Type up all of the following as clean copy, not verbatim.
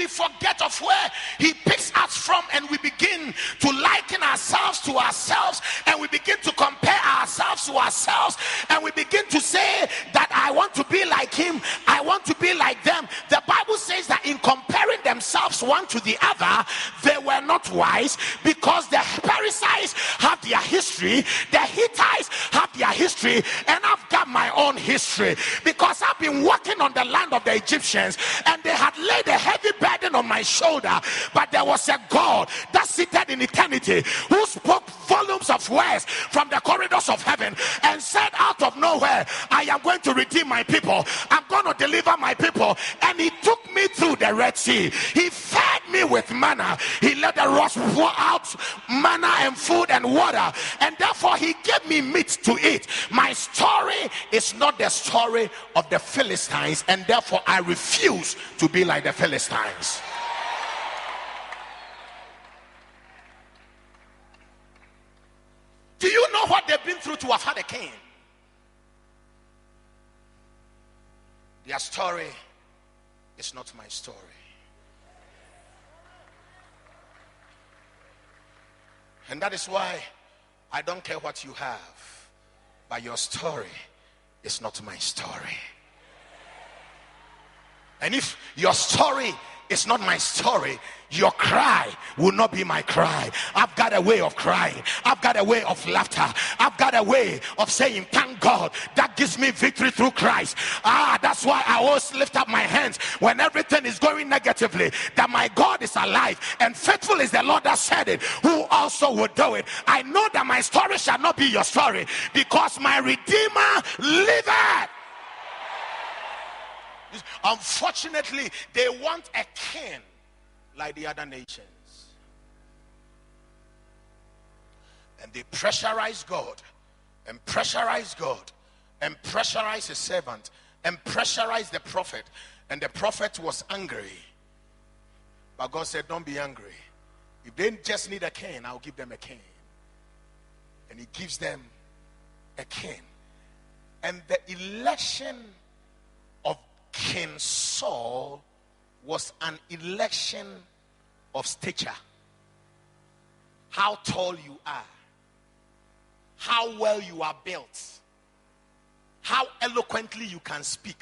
we forget of where he picks us from, and we begin to liken ourselves to ourselves, and we begin to compare ourselves to ourselves, and we begin to say that I want to be like him, I want to be like them. The Bible says that in comparing themselves one to the other, they were not wise, because the Perizzites have their history, the Hittites have their history, and I've got my own history, because I've been walking on the land of the Egyptians, and they had laid a heavy burden on my shoulder. But there was a God that seated in eternity, who spoke volumes of words from the corridors of heaven and said, out of nowhere, I am going to redeem my people, I'm going to deliver my people. And he took me through the Red Sea. He fed me with manna. He let the rocks pour out manna and food and water, and therefore he gave me meat to eat. My story is not the story of the Philistines, and therefore I refuse to be like the Philistines. Do you know what they've been through to have had a king? Their story is not my story. And that is why I don't care what you have, but your story is not my story. And if your story is not my story, your cry will not be my cry. I've got a way of crying. I've got a way of laughter. I've got a way of saying, thank God, that gives me victory through Christ. That's why I always lift up my hands when everything is going negatively, that my God is alive, and faithful is the Lord that said it, who also will do it. I know that my story shall not be your story, because my Redeemer liveth. Unfortunately, they want a king like the other nations, and they pressurize God and pressurize God and pressurize his servant and pressurize the prophet, and the prophet was angry, but God said, don't be angry. If they just need a king, I'll give them a king. And he gives them a king. And the election of King Saul was an election of stature. How tall you are, how well you are built, how eloquently you can speak,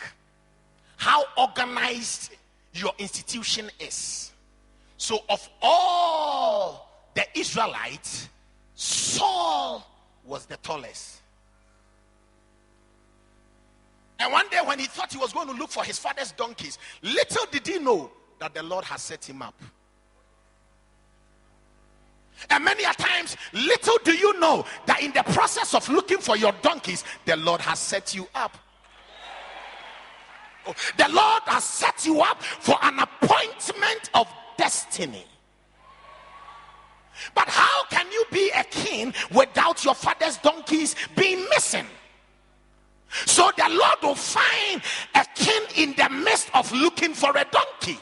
how organized your institution is. So of all the Israelites, Saul was the tallest. And one day when he thought he was going to look for his father's donkeys, little did he know that the Lord has set him up. And many a times, little do you know that in the process of looking for your donkeys, the Lord has set you up. The Lord has set you up for an appointment of destiny. But how can you be a king without your father's donkeys being missing? So the Lord will find a king in the midst of looking for a donkey.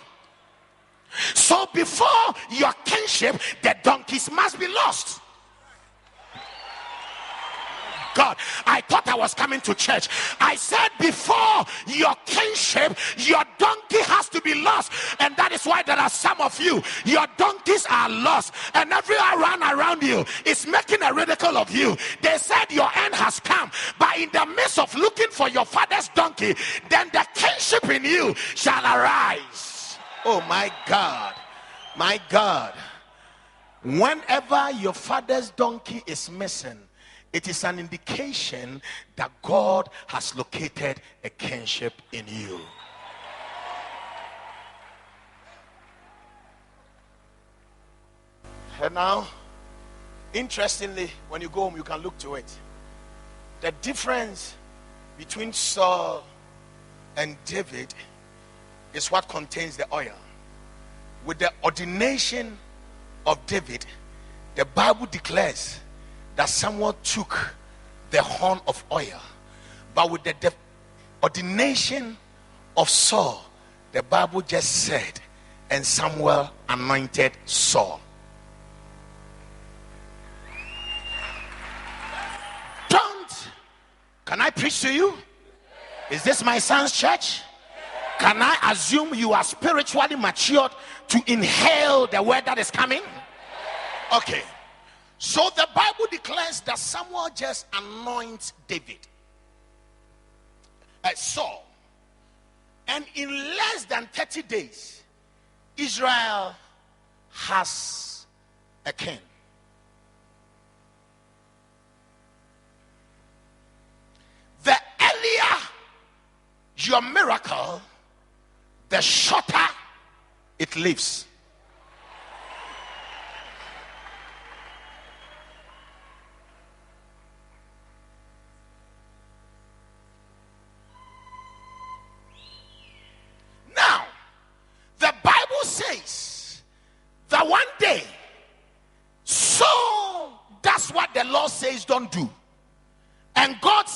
So before your kingship, the donkeys must be lost. God, I thought I was coming to church. I said before your kingship, your donkey has to be lost. And that is why there are some of you, your donkeys are lost, and everyone around you is making a ridicule of you. They said your end has come, but in the midst of looking for your father's donkey, then the kingship in you shall arise. Oh my God, my God. Whenever your father's donkey is missing, it is an indication that God has located a kingship in you. And now, interestingly, when you go home, you can look to it. The difference between Saul and David is what contains the oil. With the ordination of David, the Bible declares that someone took the horn of oil. But with the ordination of Saul, the Bible just said, and Samuel anointed Saul. Can I preach to you? Is this my son's church? Can I assume you are spiritually matured to inhale the word that is coming? Okay. So the Bible declares that Samuel just anoints David, Saul, and in less than 30 days, Israel has a king. The earlier your miracle, the shorter it lives. Now, the Bible says that one day, so that's what the Lord says don't do. And God